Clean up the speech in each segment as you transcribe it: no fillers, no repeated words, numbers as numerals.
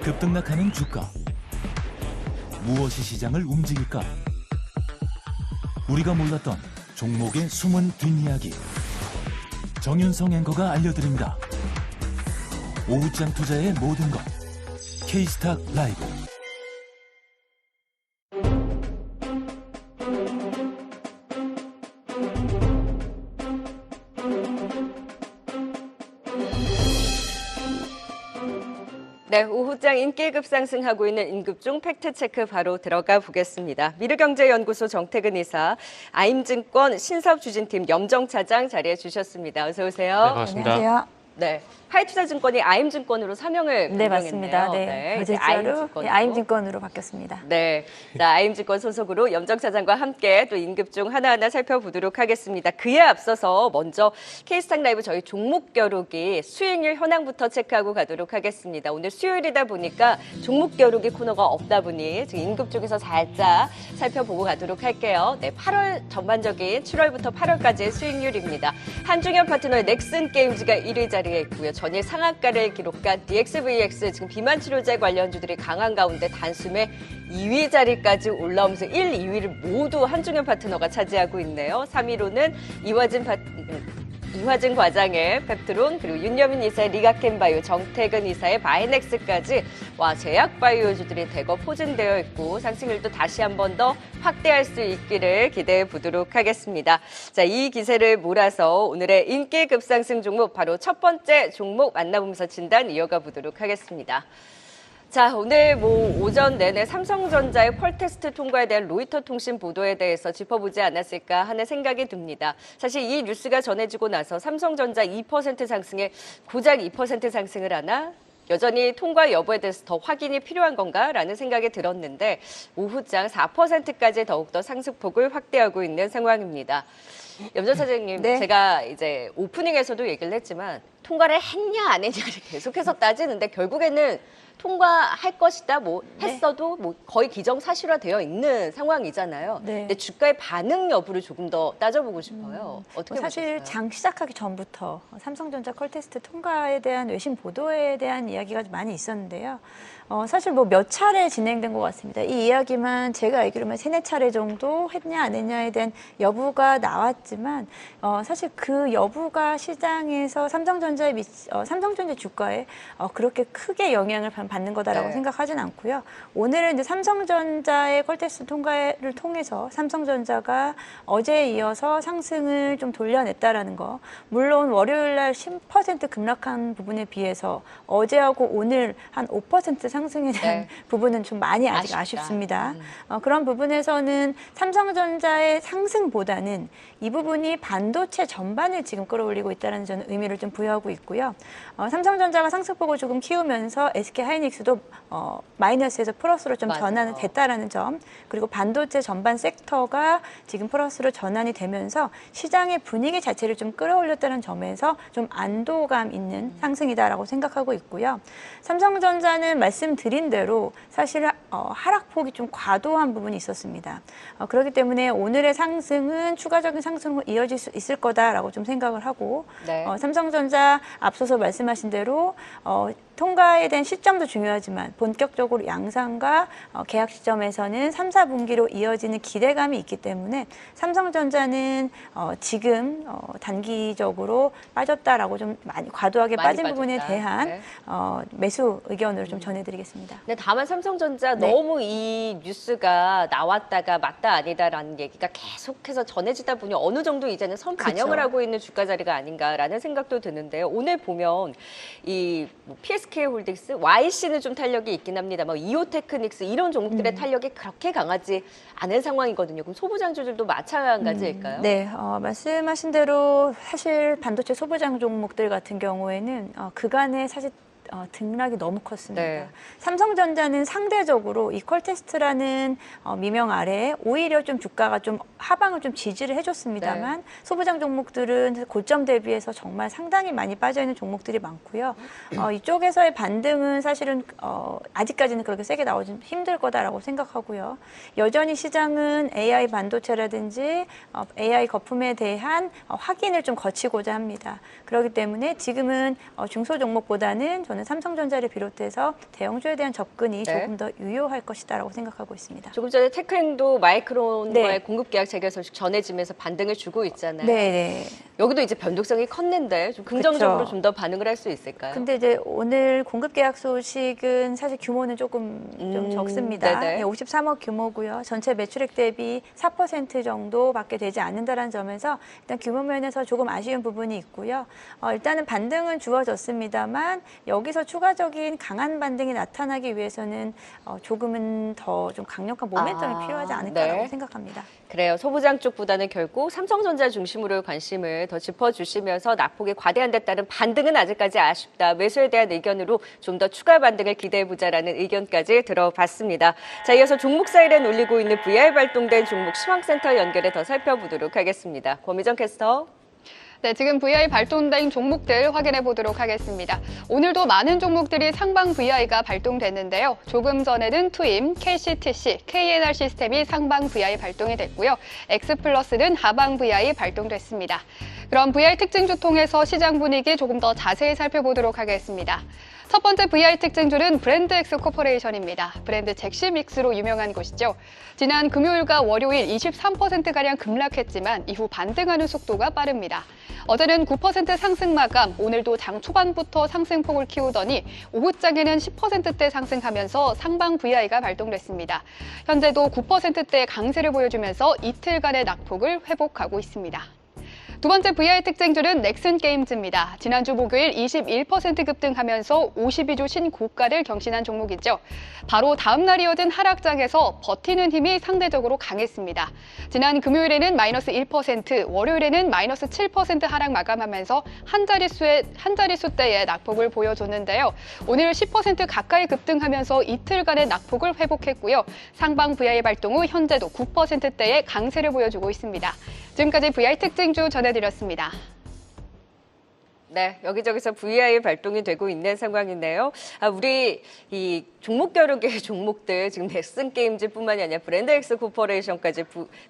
급등락하는 주가. 무엇이 시장을 움직일까? 우리가 몰랐던 종목의 숨은 뒷이야기. 정윤성 앵커가 알려드립니다. 오후장 투자의 모든 것. K스탁 라이브. 네, 오후장 인기 급상승하고 있는 임급중 팩트체크 바로 들어가 보겠습니다. 미르경제연구소 정태근 이사, 아임증권 신사업추진팀 염정차장 자리해 주셨습니다. 어서 오세요. 네, 반갑습니다. 안녕하세요. 네, 하이투자증권이 아임증권으로 사명을 네, 변경했네요. 맞습니다. 네, 이제 어제자로 아임증권으로 바뀌었습니다. 네, 자, 아임증권 소속으로 염정차장과 함께 또 임급중 하나하나 살펴보도록 하겠습니다. 그에 앞서서 먼저 K스탁 라이브 저희 종목 겨루기 수익률 현황부터 체크하고 가도록 하겠습니다. 오늘 수요일이다 보니까 종목 겨루기 코너가 없다 보니 지금 임급중에서 살짝 살펴보고 가도록 할게요. 네, 8월 전반적인 7월부터 8월까지의 수익률입니다. 한중현 파트너의 넥슨 게임즈가 1위 자리에 있고요. 전일 상한가를 기록한 DXVX 지금 비만 치료제 관련주들이 강한 가운데 단숨에 2위 자리까지 올라오면서 1, 2위를 모두 한중현 파트너가 차지하고 있네요. 3위로는 이화진 과장의 펩트론, 그리고 윤여민 이사의 리가켄바이오, 정태근 이사의 바이넥스까지 제약바이오주들이 대거 포진되어 있고 상승률도 다시 한 번 더 확대할 수 있기를 기대해 보도록 하겠습니다. 자, 이 기세를 몰아서 오늘의 인기 급상승 종목 바로 첫 번째 종목 만나보면서 진단 이어가 보도록 하겠습니다. 자, 오늘 오전 내내 삼성전자의 퀄테스트 통과에 대한 로이터 통신 보도에 대해서 짚어보지 않았을까 하는 생각이 듭니다. 사실 이 뉴스가 전해지고 나서 삼성전자 2% 상승에 고작 2% 상승을 하나? 여전히 통과 여부에 대해서 더 확인이 필요한 건가라는 생각이 들었는데 오후장 4%까지 더욱더 상승폭을 확대하고 있는 상황입니다. 염정 사장님, 네. 제가 이제 오프닝에서도 얘기를 했지만 통과를 했냐 안 했냐를 계속해서 따지는데 결국에는 통과할 것이다, 했어도 거의 기정사실화되어 있는 상황이잖아요. 네. 근데 주가의 반응 여부를 조금 더 따져보고 싶어요. 어떻게 사실 보셨어요? 장 시작하기 전부터 삼성전자 퀄테스트 통과에 대한 외신 보도에 대한 이야기가 많이 있었는데요. 사실 몇 차례 진행된 것 같습니다. 이 이야기만 제가 알기로는 3-4차례 정도 했냐 안 했냐에 대한 여부가 나왔지만 사실 그 여부가 시장에서 삼성전자 주가에 그렇게 크게 영향을 받는 거다라고 네. 생각하진 않고요. 오늘은 이제 삼성전자의 퀄테스트 통과를 통해서 삼성전자가 어제에 이어서 상승을 좀 돌려냈다라는 거. 물론 월요일 날 10% 급락한 부분에 비해서 어제하고 오늘 한 5% 상승에 대한 네. 부분은 좀 많이 아직 아쉽다. 아쉽습니다. 그런 부분에서는 삼성전자의 상승보다는 이 부분이 반도체 전반을 지금 끌어올리고 있다는 저는 의미를 좀 부여하고 있고요. 삼성전자가 상승폭을 조금 키우면서 SK하이닉스도 마이너스에서 플러스로 좀 맞아요. 전환이 됐다라는 점, 그리고 반도체 전반 섹터가 지금 플러스로 전환이 되면서 시장의 분위기 자체를 좀 끌어올렸다는 점에서 좀 안도감 있는 상승이다라고 생각하고 있고요. 삼성전자는 말씀드린 대로 사실 하락폭이 좀 과도한 부분이 있었습니다. 그렇기 때문에 오늘의 상승은 추가적인 상승으로 이어질 수 있을 거다라고 좀 생각을 하고 네. 삼성전자 앞서서 말씀하신 대로 통과에 대한 시점도 중요하지만 본격적으로 양상과 계약 시점에서는 3, 4분기로 이어지는 기대감이 있기 때문에 삼성전자는 지금 단기적으로 빠졌다라고 좀 많이 과도하게 많이 빠진 부분에 빠졌다. 대한 네. 매수 의견으로 좀 전해드리겠습니다. 근데 다만 삼성전자 네. 너무 이 뉴스가 나왔다가 맞다 아니다라는 얘기가 계속해서 전해지다 보니 어느 정도 이제는 선 반영을 그쵸. 하고 있는 주가 자리가 아닌가라는 생각도 드는데요. 오늘 보면 이 PSK홀딩스, YC는 좀 탄력이 있긴 합니다. 이오테크닉스 이런 종목들의 탄력이 그렇게 강하지 않은 상황이거든요. 그럼 소부장주들도 마찬가지일까요? 네, 말씀하신 대로 사실 반도체 소부장 종목들 같은 경우에는 그간에 사실 등락이 너무 컸습니다. 네. 삼성전자는 상대적으로 이 퀄테스트라는 미명 아래에 오히려 좀 주가가 좀 하방을 좀 지지를 해줬습니다만 소부장 종목들은 고점 대비해서 정말 상당히 많이 빠져있는 종목들이 많고요. 이쪽에서의 반등은 사실은 아직까지는 그렇게 세게 나오기 힘들 거다라고 생각하고요. 여전히 시장은 AI 반도체라든지 AI 거품에 대한 확인을 좀 거치고자 합니다. 그렇기 때문에 지금은 중소 종목보다는 저는 삼성전자를 비롯해서 대형주에 대한 접근이 네. 조금 더 유효할 것이다라고 생각하고 있습니다. 조금 전에 테크행도 마이크론과의 네. 공급 계약 재결 소식 전해지면서 반등을 주고 있잖아요. 네. 여기도 이제 변동성이 컸는데 좀 긍정적으로 그쵸. 좀 더 반응을 할 수 있을까요? 근데 이제 오늘 공급 계약 소식은 사실 규모는 조금 좀 적습니다. 네네. 53억 규모고요. 전체 매출액 대비 4% 정도밖에 되지 않는다는 점에서 일단 규모 면에서 조금 아쉬운 부분이 있고요. 일단은 반등은 주어졌습니다만 여기서 추가적인 강한 반등이 나타나기 위해서는 조금은 더 좀 강력한 모멘텀이 필요하지 않을까라고 네. 생각합니다. 그래요. 소부장 쪽보다는 결국 삼성전자 중심으로 관심을 더 짚어주시면서 낙폭이 과대한 데 따른 반등은 아직까지 아쉽다. 매수에 대한 의견으로 좀 더 추가 반등을 기대해보자라는 의견까지 들어봤습니다. 자, 이어서 종목 사이렌 올리고 있는 VR 발동된 종목 시황센터 연결해 더 살펴보도록 하겠습니다. 권미정 캐스터. 네, 지금 VI 발동된 종목들 확인해 보도록 하겠습니다. 오늘도 많은 종목들이 상방 VI가 발동됐는데요. 조금 전에는 투임, KCTC, KNR 시스템이 상방 VI 발동이 됐고요. 엑스플러스는 하방 VI 발동됐습니다. 그럼 VI 특징주 통해서 시장 분위기 조금 더 자세히 살펴보도록 하겠습니다. 첫 번째 VI 특징주는 브랜드엑스 코퍼레이션입니다. 브랜드 잭시믹스로 유명한 곳이죠. 지난 금요일과 월요일 23%가량 급락했지만 이후 반등하는 속도가 빠릅니다. 어제는 9% 상승 마감, 오늘도 장 초반부터 상승폭을 키우더니 오후장에는 10%대 상승하면서 상방 VI가 발동됐습니다. 현재도 9%대 강세를 보여주면서 이틀간의 낙폭을 회복하고 있습니다. 두 번째 VI 특징주는 넥슨 게임즈입니다. 지난주 목요일 21% 급등하면서 52주 신고가를 경신한 종목이죠. 바로 다음 날 이어진 하락장에서 버티는 힘이 상대적으로 강했습니다. 지난 금요일에는 마이너스 1%, 월요일에는 마이너스 7% 하락 마감하면서 한 자릿수대의 낙폭을 보여줬는데요. 오늘 10% 가까이 급등하면서 이틀간의 낙폭을 회복했고요. 상방 VI 발동 후 현재도 9%대의 강세를 보여주고 있습니다. 지금까지 VI 특징주 전해드렸습니다. 네, 여기저기서 VI 발동이 되고 있는 상황인데요. 우리 이 종목 겨루기의 종목들 지금 넥슨 게임즈뿐만이 아니라 브랜드엑스 코퍼레이션까지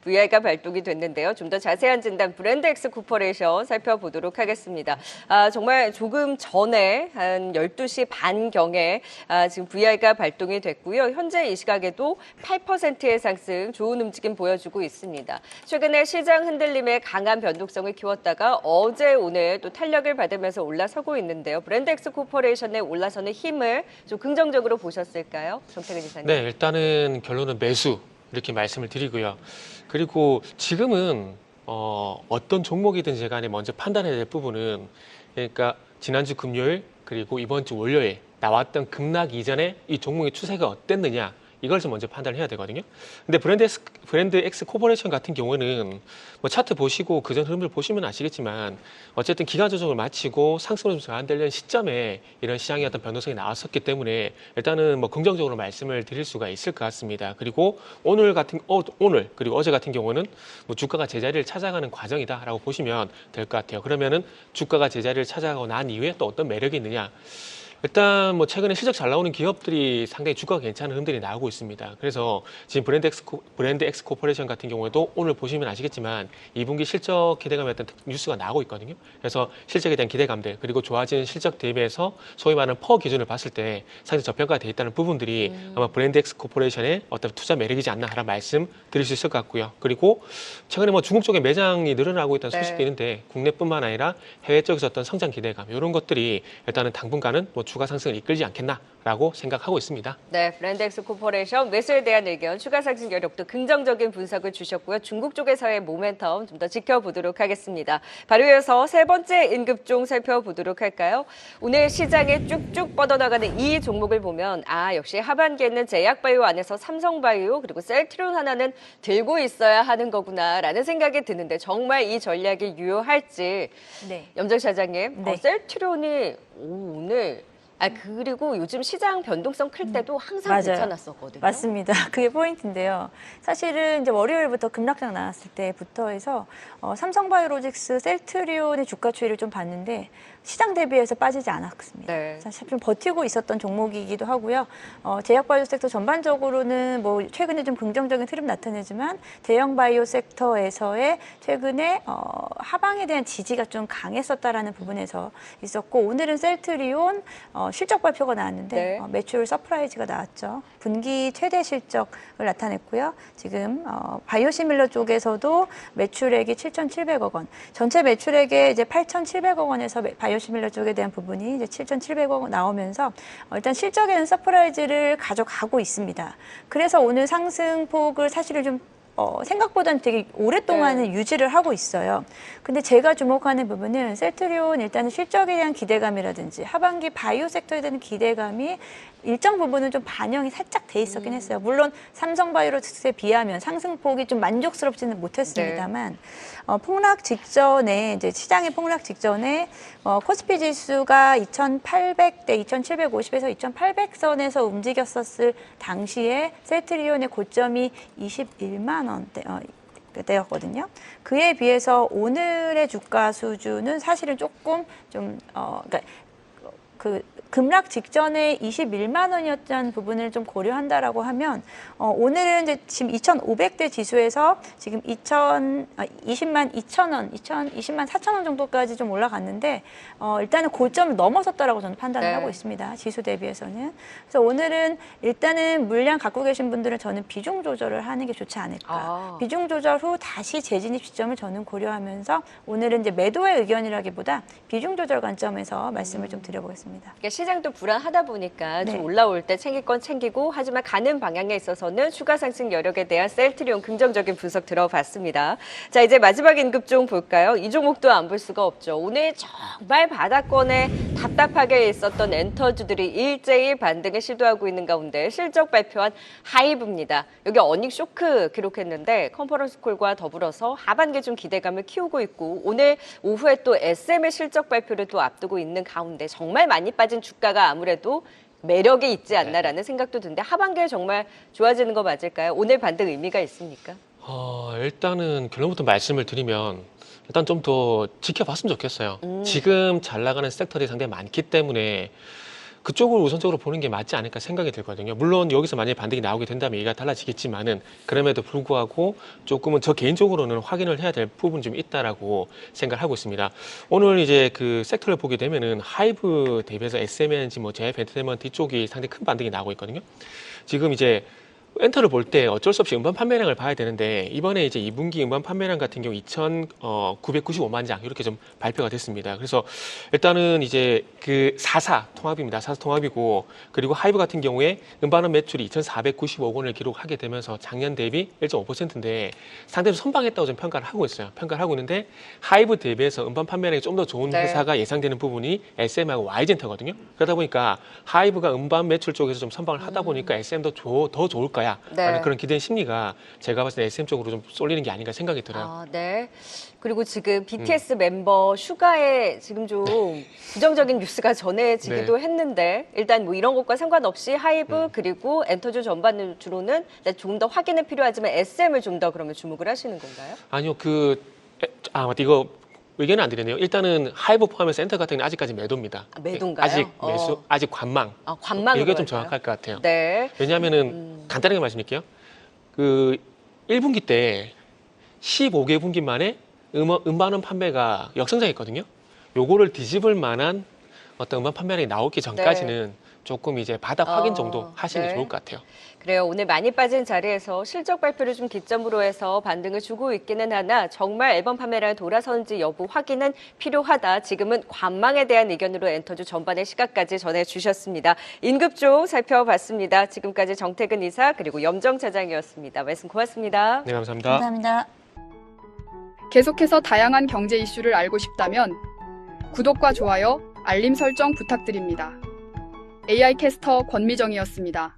VI가 발동이 됐는데요. 좀 더 자세한 진단 브랜드엑스 코퍼레이션 살펴보도록 하겠습니다. 정말 조금 전에 한 12시 반경에 지금 VI가 발동이 됐고요. 현재 이 시각에도 8%의 상승, 좋은 움직임 보여주고 있습니다. 최근에 시장 흔들림에 강한 변동성을 키웠다가 어제 오늘 또 탄력을 받으면서 올라서고 있는데요. 브랜드엑스 코퍼레이션의 올라서는 힘을 좀 긍정적으로 보셨을까요? 정태근 이사님. 네, 일단은 결론은 매수 이렇게 말씀을 드리고요. 그리고 지금은 어떤 종목이든지 간에 먼저 판단해야 될 부분은 그러니까 지난주 금요일 그리고 이번 주 월요일 나왔던 급락 이전에 이 종목의 추세가 어땠느냐 이걸 좀 먼저 판단을 해야 되거든요. 근데 브랜드 X 코퍼레이션 같은 경우는 뭐 차트 보시고 그전 흐름을 보시면 아시겠지만 어쨌든 기간 조정을 마치고 상승으로 좀 전환되려는 시점에 이런 시장의 어떤 변동성이 나왔었기 때문에 일단은 뭐 긍정적으로 말씀을 드릴 수가 있을 것 같습니다. 그리고 오늘 그리고 어제 같은 경우는 뭐 주가가 제자리를 찾아가는 과정이다라고 보시면 될 것 같아요. 그러면은 주가가 제자리를 찾아가고 난 이후에 또 어떤 매력이 있느냐? 일단 뭐 최근에 실적 잘 나오는 기업들이 상당히 주가가 괜찮은 흐름들이 나오고 있습니다. 그래서 지금 브랜드 X 코퍼레이션 같은 경우에도 오늘 보시면 아시겠지만 2분기 실적 기대감에 어떤 뉴스가 나오고 있거든요. 그래서 실적에 대한 기대감들 그리고 좋아지는 실적 대비해서 소위 말하는 퍼 기준을 봤을 때 상당히 저평가가 돼 있다는 부분들이 아마 브랜드 X 코퍼레이션의 어떤 투자 매력이지 않나라는 말씀 드릴 수 있을 것 같고요. 그리고 최근에 뭐 중국 쪽에 매장이 늘어나고 있다는 소식도 있는데 국내뿐만 아니라 해외 쪽에서 어떤 성장 기대감 이런 것들이 일단은 당분간은 뭐 주가 상승을 이끌지 않겠나라고 생각하고 있습니다. 네, 브랜드엑스 코퍼레이션 매수에 대한 의견, 추가 상승 여력도 긍정적인 분석을 주셨고요. 중국 쪽에서의 모멘텀 좀 더 지켜보도록 하겠습니다. 바로 이어서 세 번째 인급종 살펴보도록 할까요? 오늘 시장에 쭉쭉 뻗어나가는 이 종목을 보면 역시 하반기에는 제약바이오 안에서 삼성바이오 그리고 셀트리온 하나는 들고 있어야 하는 거구나라는 생각이 드는데 정말 이 전략이 유효할지 네. 염정 사장님, 네. 셀트리온이 오늘 그리고 요즘 시장 변동성 클 때도 항상 맞아요. 괜찮았었거든요. 맞습니다. 그게 포인트인데요. 사실은 이제 월요일부터 급락장 나왔을 때부터 해서 삼성바이오로직스, 셀트리온의 주가 추이를 좀 봤는데 시장 대비해서 빠지지 않았습니다. 네. 사실 좀 버티고 있었던 종목이기도 하고요. 제약바이오 섹터 전반적으로는 뭐 최근에 좀 긍정적인 흐름 나타내지만 대형 바이오 섹터에서의 최근에 하방에 대한 지지가 좀 강했었다라는 부분에서 있었고 오늘은 셀트리온 실적 발표가 나왔는데 네. 매출 서프라이즈가 나왔죠. 분기 최대 실적을 나타냈고요. 지금 바이오시밀러 쪽에서도 매출액이 7,700억 원, 전체 매출액의 이제 8,700억 원에서 바이오시밀러 쪽에 대한 부분이 이제 7,700억 원 나오면서 일단 실적에는 서프라이즈를 가져가고 있습니다. 그래서 오늘 상승폭을 사실은 좀 생각보다는 되게 오랫동안은 유지를 하고 있어요. 근데 제가 주목하는 부분은 셀트리온 일단은 실적에 대한 기대감이라든지 하반기 바이오 섹터에 대한 기대감이 일정 부분은 좀 반영이 살짝 돼 있었긴 했어요. 물론 삼성바이오로직스에 비하면 상승폭이 좀 만족스럽지는 못했습니다만 폭락 직전에 이제 시장의 폭락 직전에 코스피 지수가 2,800대 2,750에서 2,800선에서 움직였었을 당시에 셀트리온의 고점이 21만 원대. 대였거든요. 그에 비해서 오늘의 주가 수준은 사실은 조금 좀 그러니까 그 급락 직전에 21만 원이었다는 부분을 좀 고려한다라고 하면 오늘은 이제 지금 2,500대 지수에서 지금 20만 2천 원, 20만 4천 원 정도까지 좀 올라갔는데 일단은 고점을 넘어섰다라고 저는 판단을 네. 하고 있습니다. 지수 대비해서는. 그래서 오늘은 일단은 물량 갖고 계신 분들은 저는 비중 조절을 하는 게 좋지 않을까. 비중 조절 후 다시 재진입 시점을 저는 고려하면서 오늘은 이제 매도의 의견이라기보다 비중 조절 관점에서 말씀을 좀 드려보겠습니다. 그러니까 시장도 불안하다 보니까 좀 네. 올라올 때 챙길 건 챙기고 하지만 가는 방향에 있어서는 추가 상승 여력에 대한 셀트리온 긍정적인 분석 들어봤습니다. 자, 이제 마지막 임급종 볼까요? 이 종목도 안 볼 수가 없죠. 오늘 정말 바닥권에 답답하게 있었던 엔터주들이 일제히 반등을 시도하고 있는 가운데 실적 발표한 하이브입니다. 여기 어닝 쇼크 기록했는데 컨퍼런스 콜과 더불어서 하반기에 좀 기대감을 키우고 있고 오늘 오후에 또 SM의 실적 발표를 또 앞두고 있는 가운데 정말 많이 빠진 주가가 아무래도 매력이 있지 않나라는 생각도 드는데 하반기에 정말 좋아지는 거 맞을까요? 오늘 반등 의미가 있습니까? 일단은 결론부터 말씀을 드리면 일단 좀 더 지켜봤으면 좋겠어요. 지금 잘 나가는 섹터들이 상당히 많기 때문에 그쪽을 우선적으로 보는 게 맞지 않을까 생각이 들거든요. 물론 여기서 만약에 반등이 나오게 된다면 얘기가 달라지겠지만은 그럼에도 불구하고 조금은 저 개인적으로는 확인을 해야 될 부분이 좀 있다라고 생각을 하고 있습니다. 오늘 이제 그 섹터를 보게 되면은 하이브 대비해서 SMNG 뭐 제약 엔터테인먼트 이쪽이 상당히 큰 반등이 나오고 있거든요. 지금 이제 엔터를 볼 때 어쩔 수 없이 음반 판매량을 봐야 되는데 이번에 이제 2분기 음반 판매량 같은 경우 2,995만 장 이렇게 좀 발표가 됐습니다. 그래서 일단은 이제 그 4사 통합입니다. 4사 통합이고 그리고 하이브 같은 경우에 음반원 매출이 2,495억 원을 기록하게 되면서 작년 대비 1.5%인데 상대적으로 선방했다고 좀 평가를 하고 있어요. 평가를 하고 있는데 하이브 대비해서 음반 판매량이 좀 더 좋은 회사가 예상되는 부분이 SM하고 Y젠터거든요. 그러다 보니까 하이브가 음반 매출 쪽에서 좀 선방을 하다 보니까 SM도 더 좋을 거야. 라는 그런 기대의 심리가 제가 봤을 때 SM 쪽으로 좀 쏠리는 게 아닌가 생각이 들어요. 네. 그리고 지금 BTS 멤버 슈가에 지금 좀 부정적인 뉴스가 전해지기도 했는데 일단 뭐 이런 것과 상관없이 하이브 그리고 엔터주 전반주로는 조금 더 확인은 필요하지만 SM을 좀 더 그러면 주목을 하시는 건가요? 아니요. 맞다. 이거 의견은 안 드리네요. 일단은 하이브 포함해서 엔터 같은 경우는 아직까지 매도입니다. 매도인가요? 아직 매수, 아직 관망. 관망으로 이게 좀 갈까요? 정확할 것 같아요. 네. 왜냐하면은 간단하게 말씀드릴게요. 그 1분기 때 15개 분기 만에 음반원 판매가 역성장했거든요. 요거를 뒤집을 만한 어떤 음반 판매량이 나오기 전까지는 조금 이제 바닥 확인 정도 하시는 게 좋을 것 같아요. 그래요. 오늘 많이 빠진 자리에서 실적 발표를 좀 기점으로 해서 반등을 주고 있기는 하나 정말 앨범 판매량이 돌아서는지 여부 확인은 필요하다. 지금은 관망에 대한 의견으로 엔터주 전반의 시각까지 전해주셨습니다. 임급종 살펴봤습니다. 지금까지 정태근 이사 그리고 염정 차장이었습니다. 말씀 고맙습니다. 네, 감사합니다. 감사합니다. 계속해서 다양한 경제 이슈를 알고 싶다면 구독과 좋아요, 알림 설정 부탁드립니다. AI 캐스터 권미정이었습니다.